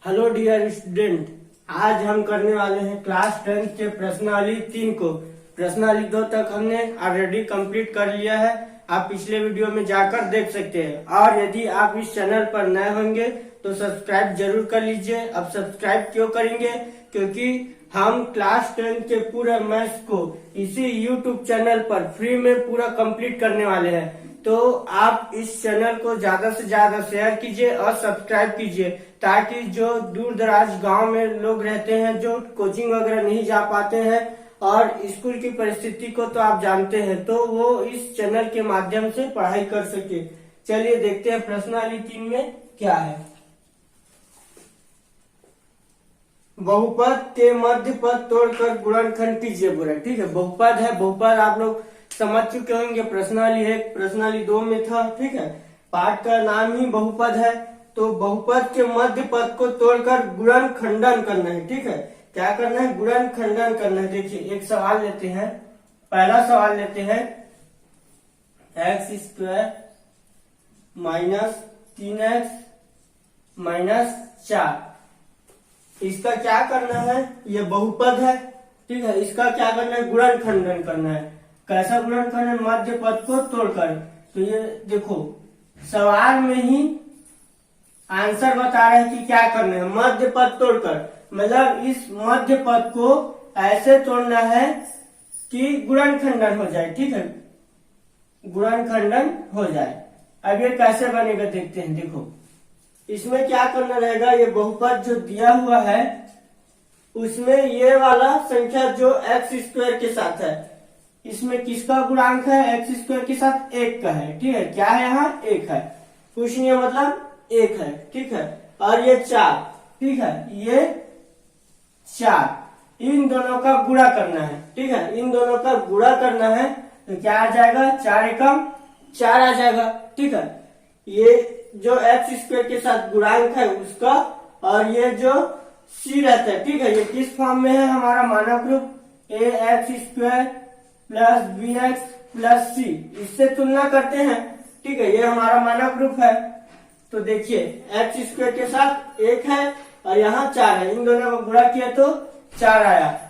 Hello dear student, आज हम करने वाले हैं क्लास 10 के प्रश्नावली 3 को। प्रश्नावली 2 तक हमने ऑलरेडी कंप्लीट कर लिया है। आप पिछले वीडियो में जाकर देख सकते हैं। और यदि आप इस चैनल पर नए होंगे तो सब्सक्राइब जरूर कर लीजिए। अब सब्सक्राइब क्यों करेंगे? क्योंकि हम क्लास 10 के पूरे मैथ्स को इसी यूट्यूब चैनल पर फ्री में पूरा कंप्लीट करने वाले हैं। तो आप इस चैनल को ज्यादा से ज्यादा शेयर कीजिए और सब्सक्राइब कीजिए, ताकि जो दूर दराज गांव में लोग रहते हैं, जो कोचिंग वगैरह नहीं जा पाते हैं और स्कूल की परिस्थिति को तो आप जानते हैं, तो वो इस चैनल के माध्यम से पढ़ाई कर सके। चलिए देखते हैं प्रश्नावली 3 में क्या है। बहुपद के मध्य पद तोड़कर गुणनखंड कीजिए पूरा। ठीक है, बहुपद है, बहुपद आप लोग समझ चुके होंगे। प्रश्नावली 1 प्रश्नावली 2 में था। ठीक है, पाठ का नाम ही बहुपद है। तो बहुपद के मध्य पद को तोड़कर गुणनखंडन करना है। ठीक है, क्या करना है? गुणनखंडन करना है। देखिए एक सवाल लेते हैं। पहला सवाल लेते हैं, x² माइनस 3x माइनस 4। इसका क्या करना है? ये बहुपद है। ठीक है, इसका क्या करना है? गुणनखंडन करना है। कैसा गुणनखंडन? मध्य पद को तोड़कर। तो ये देखो सवाल में ही आंसर बता रहे हैं कि क्या करना है। मध्य पद तोड़कर मतलब इस मध्य पद को ऐसे तोड़ना है कि गुणनखंडन हो जाए। ठीक है, गुणनखंडन हो जाए। अब ये कैसे बनेगा देखते हैं। देखो इसमें क्या करना रहेगा, ये बहुपद जो दिया हुआ है उसमें ये वाला संख्या जो x² के साथ है, इसमें किसका गुणांक है? x² के साथ 1 का है। ठीक है, क्या है? यहाँ 1 है, कुछ नहीं है, मतलब 1 है। ठीक है, और ये 4। ठीक है, ये 4, इन दोनों का गुणा करना है। ठीक है, इन दोनों का गुणा करना है तो क्या आ जाएगा? 4 एकम 4 आ जाएगा। ठीक है, ये जो x² के साथ गुणांक है उसका, और ये जो c रहता है। ठीक है, ये किस फॉर्म में है? हमारा मानक रूप ax² plus bx plus c। इससे तुलना करते हैं। ठीक है, ये हमारा मानक रूप है। तो देखिए x² के साथ 1 है और यहाँ 4 है, इन दोनों को गुणा किया तो 4 आया।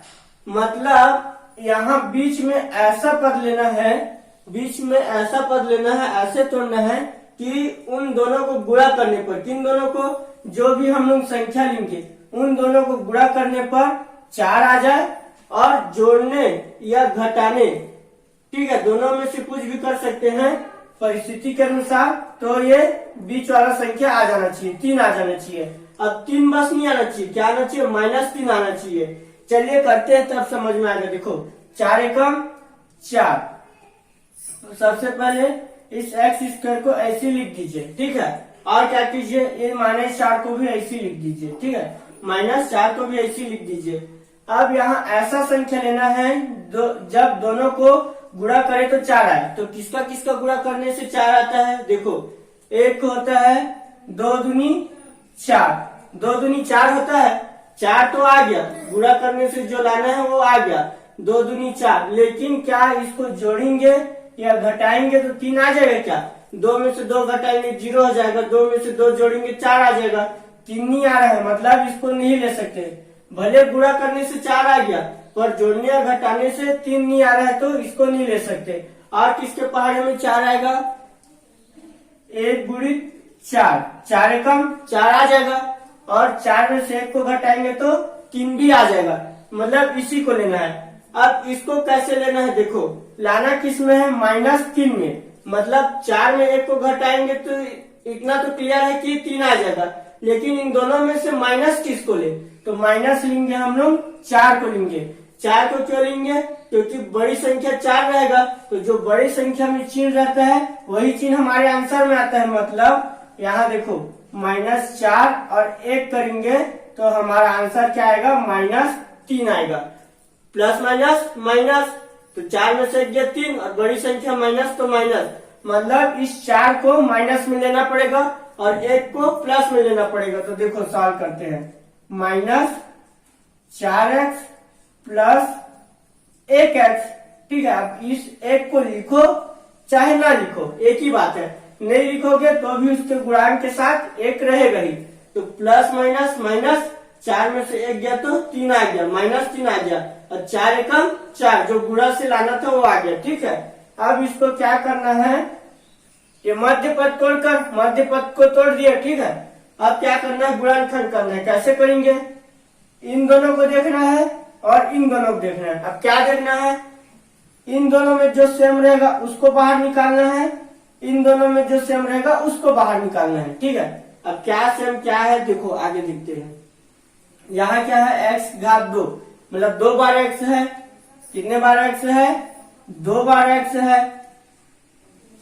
मतलब यहाँ बीच में ऐसा पद लेना है, बीच में ऐसा पद लेना है, ऐसे तोड़ना है कि उन दोनों को गुणा करने पर, किन दोनों को? जो भी हम लोग संख्या लेंगे उन दोनों को गुणा करने पर 4 आ जाए, और जोड़ने या घटाने, ठीक है, दोनों में से कुछ भी कर सकते हैं परिस्थिति के अनुसार। तो ये बीच वाला संख्या आ जाना चाहिए, 3 आ जाना चाहिए। अब 3 बस नहीं आना चाहिए, क्या आना चाहिए? -3 आना चाहिए। चलिए करते हैं, तब समझ में आएगा। देखो 4 एकम 4। तो सबसे पहले इस x² को ऐसे लिख दीजिए। ठीक है, और क्या कीजिए? ये -4 को भी ऐसे लिख दीजिए। ठीक है, -4 को भी ऐसे लिख दीजिए। अब यहाँ ऐसा संख्या लेना है जब दोनों को गुणा करे तो 4 आए। तो किसका किसका गुणा करने से 4 आता है? देखो एक होता है 2 दूनी 4, 2 दूनी 4 होता है। 4 तो आ गया, गुणा करने से जो लाना है वो आ गया, 2 दूनी 4। लेकिन क्या इसको जोड़ेंगे या घटाएंगे तो 3 आ जाएगा क्या? 2 में से 2 घटाएंगे 0 हो जाएगा, 2 में से 2 जोड़ेंगे 4 आ जाएगा। 3 नहीं आ रहा है, मतलब इसको नहीं ले सकते। भले गुणा करने से 4 आ गया, पर जोड़ने या घटाने से 3 नहीं आ रहा है, तो इसको नहीं ले सकते। और किसके पहाड़े में 4 आएगा? 1 गुणित 4, 4 एकम 4 आ जाएगा, और 4 में से 1 को घटाएंगे तो 3 भी आ जाएगा। मतलब इसी को लेना है। अब इसको कैसे लेना है? देखो लाना किस में है? -3 में। मतलब 4 में 1 को घटाएंगे तो इतना तो क्लियर है कि 3 आ जाएगा। लेकिन इन दोनों में से माइनस किसको ले? तो माइनस लेंगे हम लोग 4 को लेंगे। 4 को क्यों लेंगे? क्योंकि बड़ी संख्या 4 रहेगा, तो जो बड़ी संख्या में चिन्ह रहता है वही चिन्ह हमारे आंसर में आता है। मतलब यहाँ देखो -4 और 1 करेंगे तो हमारा आंसर क्या आएगा? -3 आएगा। प्लस माइनस माइनस, तो 4 में से 1 गया 3, और बड़ी संख्या माइनस तो माइनस। मतलब इस 4 को माइनस में लेना पड़ेगा और 1 को प्लस में लेना पड़ेगा। तो देखो सॉल्व करते हैं। -4x plus 1x। ठीक है, अब इस 1 को लिखो चाहे ना लिखो, एक ही बात है। नहीं लिखोगे तो भी उसके गुणांक के साथ 1 रहेगा ही। तो प्लस माइनस माइनस, 4 में से 1 गया तो 3 आ गया, -3 आ गया, और 4 एकम 4, जो गुणा से लाना था वो आ गया। ठीक है, अब इसको क्या करना है, ये मध्य पद तोड़कर मध्य पद को तोड़ दिया। ठीक है, अब क्या करना है, गुणनखंड करना है। कैसे करेंगे, इन दोनों को देखना है और इन दोनों को देखना है। अब क्या देखना है, इन दोनों में जो सेम रहेगा उसको बाहर निकालना है, इन दोनों में जो सेम रहेगा उसको बाहर निकालना है। ठीक है, अब क्या सेम क्या है देखो आगे देखते हैं। यहाँ क्या है, x घात 2, मतलब 2 बार x है। कितने बार x है, 2 बार x है।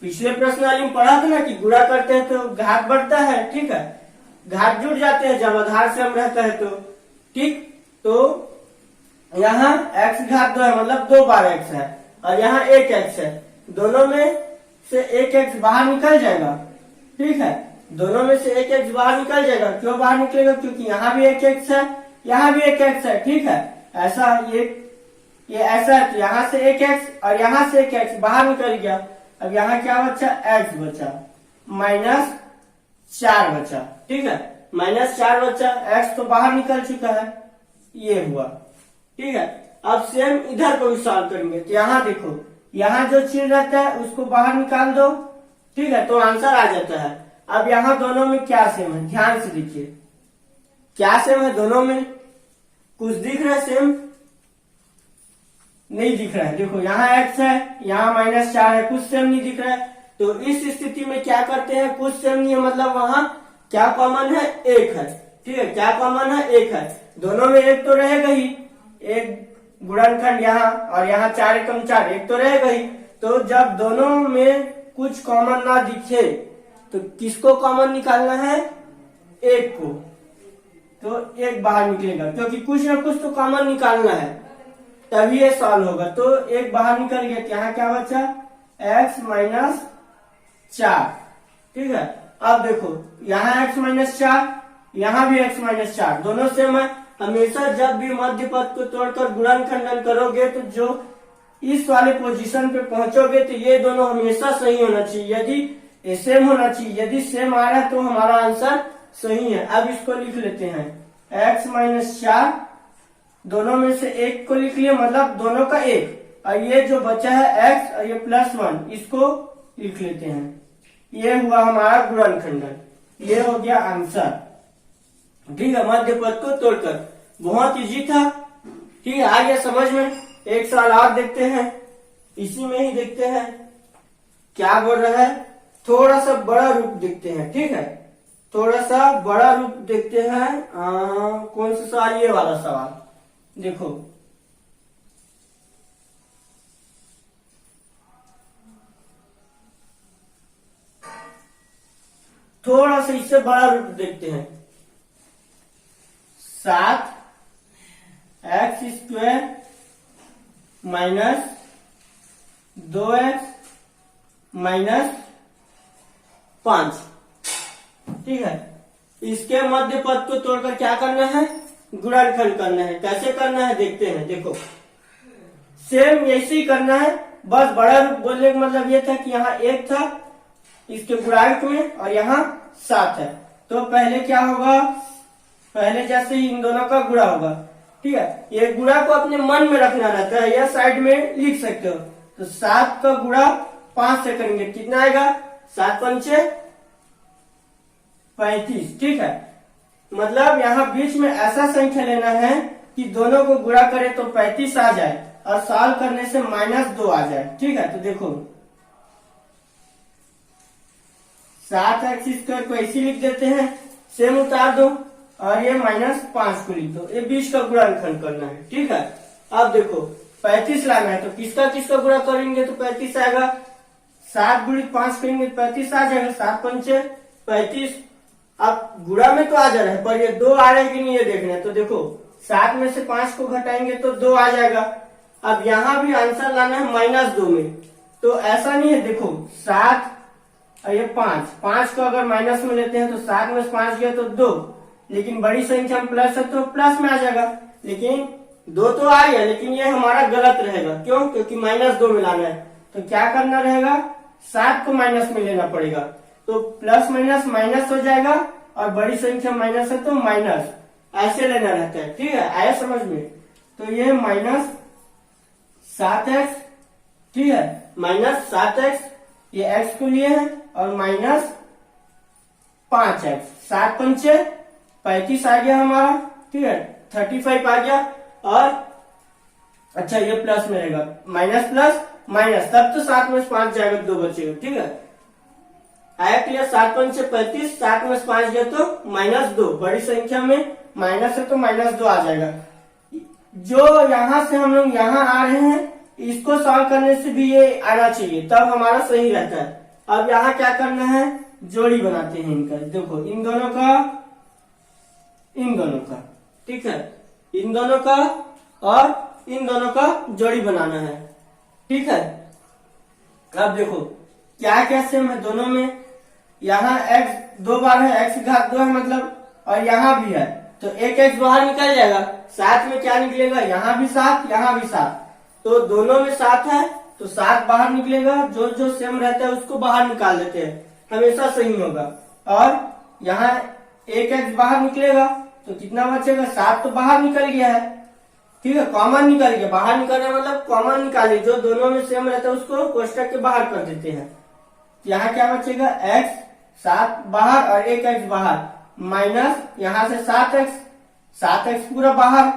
पिछले प्रश्नावली में पढ़ा था ना कि गुणा करते हैं तो घात बढ़ता है। ठीक है, घात जुड़ जाते हैं जब आधार सेम रहता है तो। ठीक, तो यहाँ x घात 2 है, मतलब 2 बार x है, और यहाँ 1 x है। दोनों में से 1 x बाहर निकल जाएगा। ठीक है, दोनों में से 1 x बाहर निकल जाएगा। क्यों बाहर निकलेगा, क्योंकि यहाँ भी 1 x है, यहाँ भी 1 x है। ठीक है, ऐसा ये ऐसा है, तो यहाँ से 1 x और यहाँ से 1 x बाहर निकल गया। अब यहाँ क्या बचा, x बचा, -4 बचा। ठीक है, -4 बचा, x तो बाहर निकल चुका है, ये हुआ। ठीक है, अब सेम इधर को भी सॉल्व करेंगे। तो यहाँ देखो, यहाँ जो चिन्ह रहता है उसको बाहर निकाल दो। ठीक है, तो आंसर आ जाता है। अब यहाँ दोनों में क्या सेम है, ध्यान से देखिए क्या सेम है दोनों में। कुछ दिख रहा है सेम, नहीं दिख रहा है। देखो यहाँ x है, यहाँ -4 है, कुछ सेम नहीं दिख रहा है। तो इस स्थिति में क्या करते हैं, कुछ सेम नहीं है, मतलब वहां क्या कॉमन है, 1 है। ठीक है, क्या कॉमन है, 1 है। दोनों में 1 तो रहेगा ही, एक गुणनखंड यहाँ और यहाँ 4 एकम 4, 1 तो रहेगा ही। तो जब दोनों में कुछ कॉमन ना दिखे तो किसको कॉमन निकालना है, 1 को। तो 1 बाहर निकलेगा, क्योंकि कुछ ना कुछ तो कॉमन निकालना है, तभी ये सॉल्व होगा। तो 1 बाहर निकल गया, यहाँ क्या बचा, x -4। ठीक है, अब देखो यहाँ x -4, यहाँ भी x -4, दोनों सेम है। हमेशा जब भी मध्य पद को तोड़कर गुणनखंडन करोगे तो जो इस वाले पोजीशन पे पहुंचोगे तो ये दोनों हमेशा सही होना चाहिए। यदि सेम होना चाहिए, यदि सेम आ रहा है तो हमारा आंसर सही है। अब इसको लिख लेते हैं, x -4, दोनों में से 1 को लिख लिया, मतलब दोनों का 1, और ये जो बचा है x और ये +1, इसको लिख लेते हैं। ये हुआ हमारा गुणनखंडन, ये हो गया आंसर। ठीक है, मध्य पद को तोड़कर, बहुत इजी था। ठीक है, आ गया समझ में। एक सवाल और देखते हैं, इसी में ही देखते हैं क्या बोल रहा है। थोड़ा सा बड़ा रूप देखते हैं। ठीक है, थोड़ा सा बड़ा रूप देखते हैं। कौन सा सवाल, ये वाला सवाल देखो। थोड़ा सा इससे बड़ा रूप देखते हैं। 7x² -2x -5। ठीक है, इसके मध्य पद को तोड़कर क्या करना है, गुणनखंड करना है। कैसे करना है देखते हैं। देखो सेम ऐसे ही करना है, बस बड़ा रूप बोलने का मतलब ये था कि यहाँ 1 था इसके गुणांक में और यहाँ 7 है। तो पहले क्या होगा, पहले जैसे ही इन दोनों का गुणा होगा। ठीक है, ये गुणा को अपने मन में रखना रहता है, या साइड में लिख सकते हो। तो 7 का गुणा 5 से करेंगे, कितना आएगा, 7 पंचे 35। ठीक है, मतलब यहाँ बीच में ऐसा संख्या लेना है कि दोनों को गुणा करे तो 35 आ जाए और सॉल्व करने से -2 आ जाए। ठीक है, तो देखो 7x² को ऐसे लिख देते हैं, सेम उतार दो और ये -5 को लिख दो। ये 20 का गुणनखंड करना है। ठीक है, अब देखो 35 लाना है, तो किसका किसका गुणा करेंगे तो 35 आएगा। 7 × 5 करेंगे तो 35 आ जाएगा, 7 पंचे 35। अब गुणा में तो आ जा रहा है, पर ये 2 आ रहा है कि नहीं ये देखना है। तो देखो 7 में से 5 को घटाएंगे तो 2 आ जाएगा। अब यहाँ भी आंसर लाना है -2 में, तो ऐसा नहीं है। देखो 7 और ये 5 को अगर माइनस में लेते हैं तो 7 में से 5 गया तो 2, लेकिन बड़ी संख्या में प्लस है तो प्लस में आ जाएगा। लेकिन 2 तो आ गया, लेकिन ये हमारा गलत रहेगा। क्यों, क्योंकि -2 में लाना है। तो क्या करना रहेगा, 7 को माइनस में लेना पड़ेगा, तो प्लस माइनस माइनस हो जाएगा और बड़ी संख्या माइनस है तो माइनस ऐसे लेना रहता है। ठीक है, आया समझ में? तो ये -7x, ठीक है, -7x ये x को लिए है और -5x, 7 पंचे 35 आ गया हमारा। ठीक है, 35 आ गया। और अच्छा ये प्लस में रहेगा, माइनस प्लस माइनस, तब तो 7 में 5 जाएगा, 2 बचेगा। ठीक है, आया क्लियर? 7 पंचे 35, 7 में 5 गया तो -2, बड़ी संख्या में माइनस है तो -2 आ जाएगा। जो यहां से हम लोग यहाँ आ रहे हैं, इसको सॉल्व करने से भी ये आना चाहिए, तब हमारा सही रहता है। अब यहाँ क्या करना है, जोड़ी बनाते हैं इनका। देखो इन दोनों का, इन दोनों का, ठीक है, इन दोनों का और इन दोनों का जोड़ी बनाना है। ठीक है, अब देखो क्या क्या सेम है दोनों में। यहाँ x 2 बार है, x की घात 2 है मतलब, और यहाँ भी है तो एक x बाहर निकल जाएगा। साथ में क्या निकलेगा, यहाँ भी 7, यहाँ भी 7, तो दोनों में 7 है तो 7 बाहर निकलेगा। जो जो सेम रहता है उसको बाहर निकाल देते हैं, हमेशा सही होगा। और यहाँ एक x बाहर निकलेगा तो कितना बचेगा, 7 तो बाहर निकल गया है। ठीक है, कॉमन निकल गया, बाहर निकलना मतलब कॉमन निकालिए, जो दोनों में सेम रहता है उसको कोष्टक के बाहर कर देते हैं। यहाँ क्या बचेगा, x 7 बाहर और एक x बाहर, माइनस यहाँ से 7x, 7x पूरा बाहर,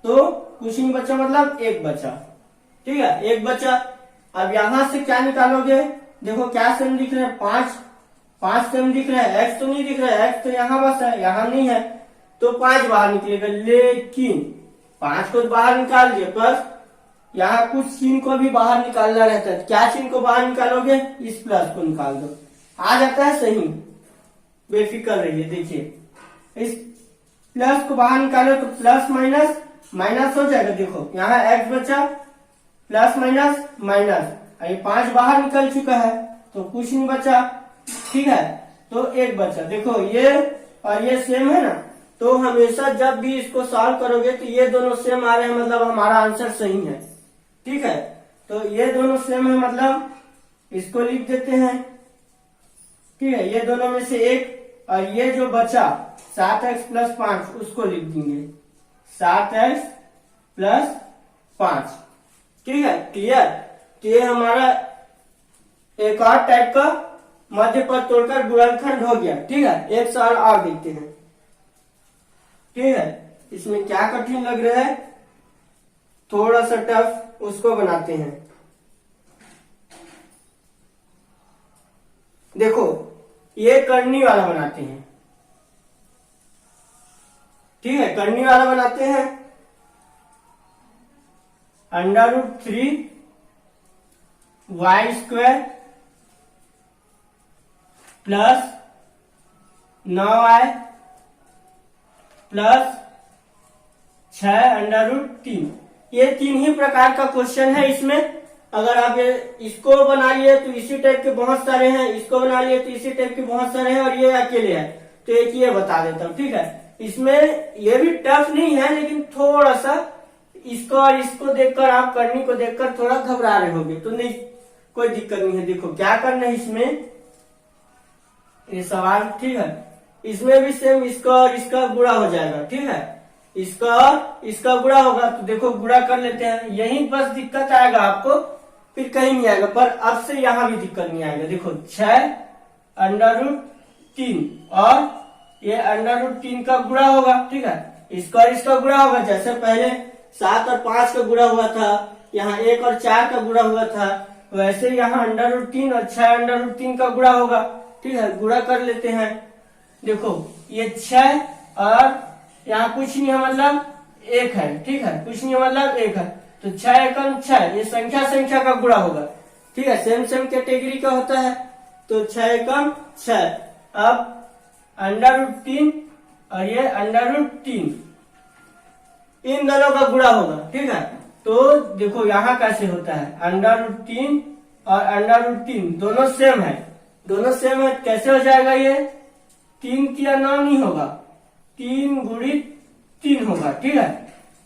तो कुछ नहीं बचा, मतलब 1 बचा। ठीक है, 1 बचा। अब यहाँ से क्या निकालोगे, देखो क्या सेम दिख रहा है, 5 सेम दिख रहा है, x तो नहीं दिख रहा है, x तो यहाँ बस है, यहाँ नहीं है, तो 5 बाहर निकलेगा। लेकिन 5 को बाहर निकाल दिए, प्लस यहाँ कुछ चिन्ह को भी बाहर निकालना रहता है। क्या चिन्ह को बाहर निकालोगे, इस प्लस को निकाल दो, आ जाता है सही, बेफिक्र रहिए। देखिए इस प्लस को बाहर निकालो तो प्लस माइनस माइनस हो जाएगा। देखो यहाँ x बचा, प्लस माइनस माइनस, ये 5 बाहर निकल चुका है तो कुछ नहीं बचा। ठीक है, तो 1 बचा। देखो ये और ये सेम है ना, तो हमेशा जब भी इसको सॉल्व करोगे तो ये दोनों सेम आ रहे हैं, मतलब हमारा आंसर सही है। ठीक है, तो ये दोनों सेम है मतलब इसको लिख देते हैं। ठीक है, ये दोनों में से एक, और ये जो बचा 7x + 5 उसको लिख देंगे, 7x + 5। ठीक है, क्लियर? तो ये हमारा एक और टाइप का मध्य पद तोड़कर गुणनखंड हो गया। ठीक है, एक सवाल और देखते हैं। ठीक है, इसमें क्या कठिन लग रहा है, थोड़ा सा टफ, उसको बनाते हैं। देखो ये करनी वाला बनाते हैं। ठीक है, करनी वाला बनाते हैं। √3 y² प्लस 9y प्लस 6 √3। ये 3 ही प्रकार का क्वेश्चन है। इसमें अगर आप इसको बना लिए तो इसी टाइप के बहुत सारे हैं, इसको बना लिए तो इसी टाइप के बहुत सारे हैं, और ये अकेले है तो एक ये बता देता हूँ। ठीक है, इसमें ये भी टफ नहीं है, लेकिन थोड़ा सा इसको और इसको देखकर, आप करनी को देखकर थोड़ा घबरा रहे होंगे, तो नहीं, कोई दिक्कत नहीं है। देखो क्या करना है इसमें, ये सवाल, ठीक है, इसमें भी सेम इसका और इसका गुणा हो जाएगा। ठीक है, इसका और इसका गुणा होगा, तो देखो गुणा कर लेते हैं। यही बस दिक्कत आएगा आपको, फिर कहीं नहीं आएगा, पर अब से यहाँ भी दिक्कत नहीं आएगा। देखो 6 √3 और ये √3 का गुणा होगा। ठीक है, इसका और इसका गुणा होगा, जैसे पहले 7 और 5 का गुणा हुआ था, यहाँ 1 और 4 का गुणा हुआ था, वैसे यहाँ √3 और 6 √3 का गुणा होगा। ठीक है, गुणा कर लेते हैं। देखो ये 6 और यहाँ कुछ नहीं है, मतलब 1 है। ठीक है, कुछ नहीं है मतलब 1 है, तो 6 एकम 6, ये संख्या का गुणा होगा। ठीक है, सेम कैटेगरी का होता है, तो 6 एकम 6। अब √3 और ये √3, इन दोनों का गुणा होगा। ठीक है, तो देखो यहाँ कैसे होता है, √3 और √3 दोनों सेम है, दोनों सेम है, कैसे हो जाएगा, ये 3 किया 9 नहीं होगा, 3 × 3 होगा। ठीक है,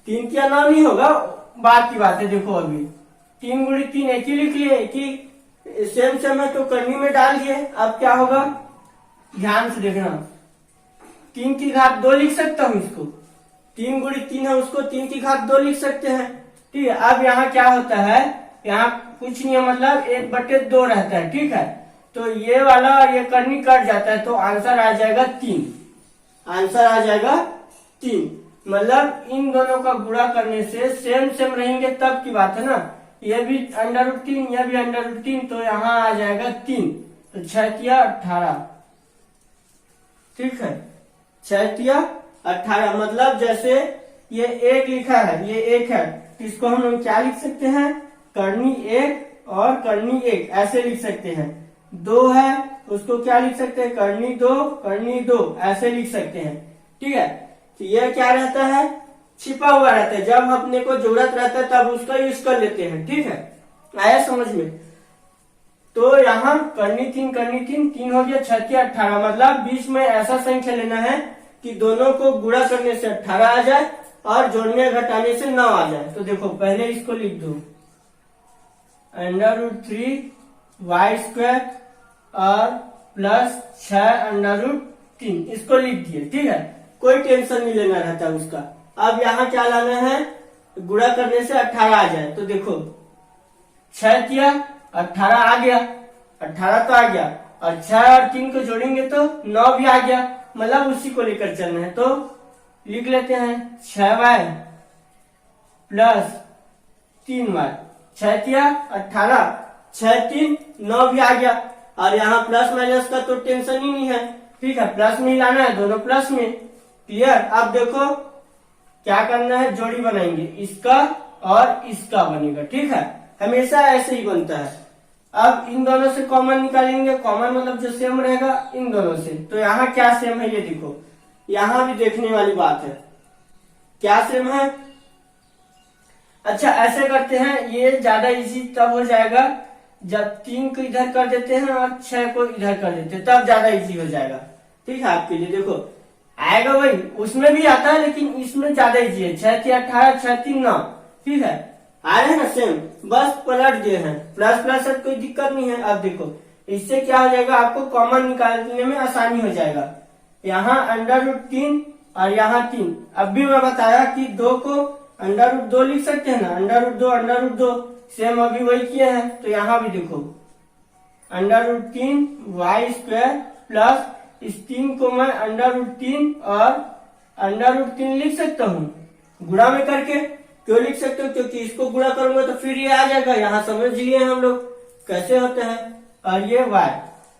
3 किया 9 नहीं होगा, बात की बात है। देखो अभी 3 × 3 एक ही लिख लिए, एक ही सेम है, तो करनी में डाल दिए। अब क्या होगा, ध्यान से देखना, 3 की घात 2 लिख सकता हूँ इसको, 3 गुणी 3 है उसको 3 की घात 2 लिख सकते हैं। ठीक है, अब यहाँ क्या होता है, यहाँ कुछ नहीं है, मतलब 1/2 रहता है। ठीक है, तो ये वाला और ये करनी कट जाता है, तो आंसर आ जाएगा 3। आंसर आ जाएगा 3, मतलब इन दोनों का गुणा करने से सेम सेम रहेंगे तब की बात है ना। ये भी √3, यह भी √3, तो यहाँ आ जाएगा 3, तो 6 या 18। ठीक है, 6 या 18, मतलब जैसे ये 1 लिखा है, ये 1 है, तो इसको हम लोग क्या लिख सकते हैं, करनी 1 और करनी 1 ऐसे लिख सकते हैं। 2 है उसको क्या लिख सकते हैं, करनी 2 ऐसे लिख सकते हैं। ठीक है, तो यह क्या रहता है, छिपा हुआ रहता है, जब अपने को जरूरत रहता है तब उसका यूज कर लेते हैं। ठीक है, आया समझ में। तो यहाँ करनी 3 हो गया, 6 या 18, मतलब बीच में ऐसा संख्या लेना है कि दोनों को गुणा करने से 18 आ जाए और जोड़ने घटाने से 9 आ जाए। तो देखो पहले इसको लिख दो, √3y² और प्लस 6√3, इसको लिख दिए। ठीक है, कोई टेंशन नहीं लेना रहता उसका। अब यहाँ क्या लाना है, गुणा करने से 18 आ जाए। तो देखो 6 या 18 आ गया, 18 तो आ गया, और 6 और 3 को जोड़ेंगे तो 9 भी आ गया, मतलब उसी को लेकर चलना है। तो लिख लेते हैं 6y प्लस 3y, 6 या 18, 6 3 9 भी आ गया, और यहाँ प्लस माइनस का तो टेंशन ही नहीं है। ठीक है, प्लस में ही लाना है, दोनों प्लस में। क्लियर। अब देखो क्या करना है, जोड़ी बनाएंगे, इसका और इसका बनेगा। ठीक है, हमेशा ऐसे ही बनता है। अब इन दोनों से कॉमन निकालेंगे, कॉमन मतलब जो सेम रहेगा इन दोनों से। तो यहाँ क्या सेम है ये देखो, यहाँ भी देखने वाली बात है, क्या सेम है। अच्छा ऐसे करते हैं, ये ज्यादा इजी तब हो जाएगा जब 3 को इधर कर देते हैं और 6 को इधर कर देते हैं, तब ज्यादा इजी हो जाएगा। ठीक है, आपके लिए देखो आएगा वही, उसमें भी आता है लेकिन इसमें ज्यादा इजी है। 6 3 18, 6 3 9। ठीक है, आ रहे हैं ना सेम, बस पलट दिए हैं, प्लस प्लस है, कोई दिक्कत नहीं है। अब देखो इससे क्या हो जाएगा, आपको कॉमन निकालने में आसानी हो जाएगा। यहाँ √3 और यहाँ 3। अब भी मैं बताया कि 2 को √2 लिख सकते हैं ना, √2 सेम अभी वही किए हैं। तो यहाँ भी देखो √3y² प्लस इस 3 को मैं √3 और √3 लिख सकता हूँ गुणा में करके। क्यों लिख सकते हो, क्योंकि इसको गुणा करूंगा तो फिर ये आ जाएगा, यहाँ समझ लिए हम लोग कैसे होते हैं। और ये y,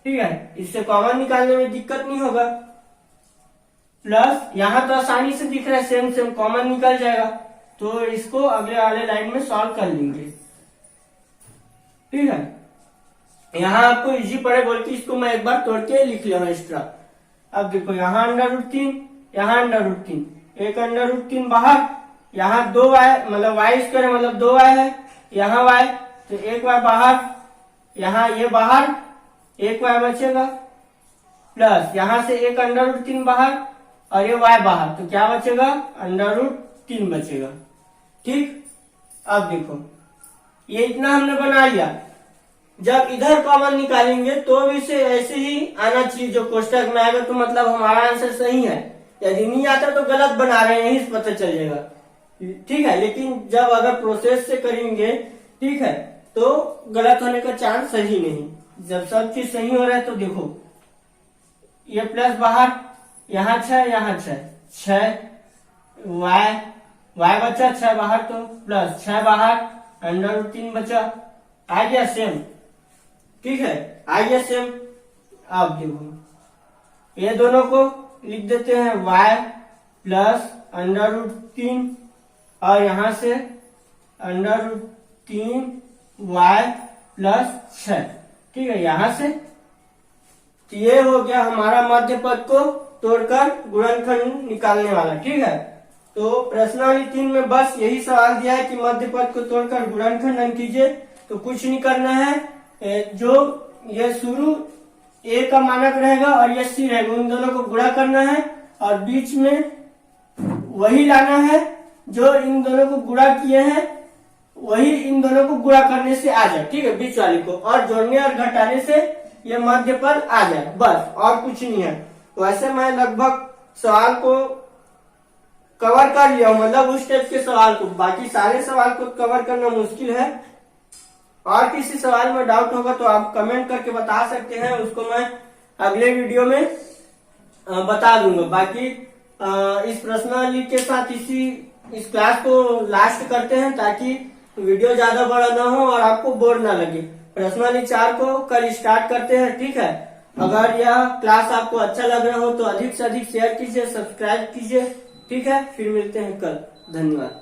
ठीक है, इससे कॉमन निकालने में दिक्कत नहीं होगा। प्लस यहाँ तो आसानी से दिख रहा है, सेम सेम कॉमन निकल जाएगा, तो इसको अगले वाले लाइन में सॉल्व कर लेंगे। ठीक है, यहाँ आपको इजी पड़े बोल के इसको मैं एक बार तोड़ के लिख लिया एक्स्ट्रा। अब देखो यहाँ √3, यहाँ √3, एक √3 बाहर, यहाँ 2y मतलब y² मतलब 2y है, यहाँ y, तो 1y बाहर, यहाँ ये बाहर 1y बचेगा, प्लस यहाँ से एक √3 बाहर और ये y बाहर, तो क्या बचेगा, √3 बचेगा। ठीक, अब देखो ये इतना हमने बना लिया। जब इधर कॉमन निकालेंगे तो भी से ऐसे ही आना चाहिए, जो कोष्टक में आएगा तो मतलब हमारा आंसर सही है। यदि नहीं आता तो गलत बना रहे हैं, यही पता चल जाएगा। ठीक है, लेकिन जब अगर प्रोसेस से करेंगे, ठीक है, तो गलत होने का चांस सही नहीं। जब सब चीज सही हो रहा है तो देखो ये प्लस बाहर, यहाँ 6 यहाँ 6 y बचा, 6 बाहर, तो प्लस 6 बाहर, √3 बचा, आ गया सेम। ठीक है, आ गया सेम। अब देखो ये दोनों को लिख देते हैं y प्लस √3 और यहाँ से √3y प्लस 6। ठीक है, यहाँ से तो ये हो गया हमारा मध्य पद को तोड़कर गुणनखंड निकालने वाला। ठीक है, तो प्रश्नावली 3 में बस यही सवाल दिया है कि मध्य पद को तोड़कर गुणनखंड कीजिए। तो कुछ नहीं करना है, जो ये शुरू a का मानक रहेगा और ये c रहेगा, उन दोनों को गुणा करना है और बीच में वही लाना है जो इन दोनों को गुणा किए हैं, वही इन दोनों को गुणा करने से आ जाए। ठीक है, बीच वाले को, और जोड़ने और घटाने से ये मध्य पद आ जाए, बस और कुछ नहीं है। तो ऐसे मैं लगभग सवाल को कवर कर लिया हूं, मतलब उस टाइप के सवाल को। बाकी सारे सवाल को कवर करना मुश्किल है। और किसी सवाल में डाउट होगा तो आप कमेंट करके बता सकते हैं, उसको मैं अगले वीडियो में बता दूंगा। बाकी इस प्रश्नावली के साथ इस क्लास को लास्ट करते हैं, ताकि वीडियो ज्यादा बड़ा ना हो और आपको बोर ना लगे। प्रश्नावली 4 को कल स्टार्ट करते हैं, ठीक है। अगर यह क्लास आपको अच्छा लग रहा हो तो अधिक से अधिक शेयर कीजिए, सब्सक्राइब कीजिए, ठीक है। फिर मिलते हैं कल, धन्यवाद।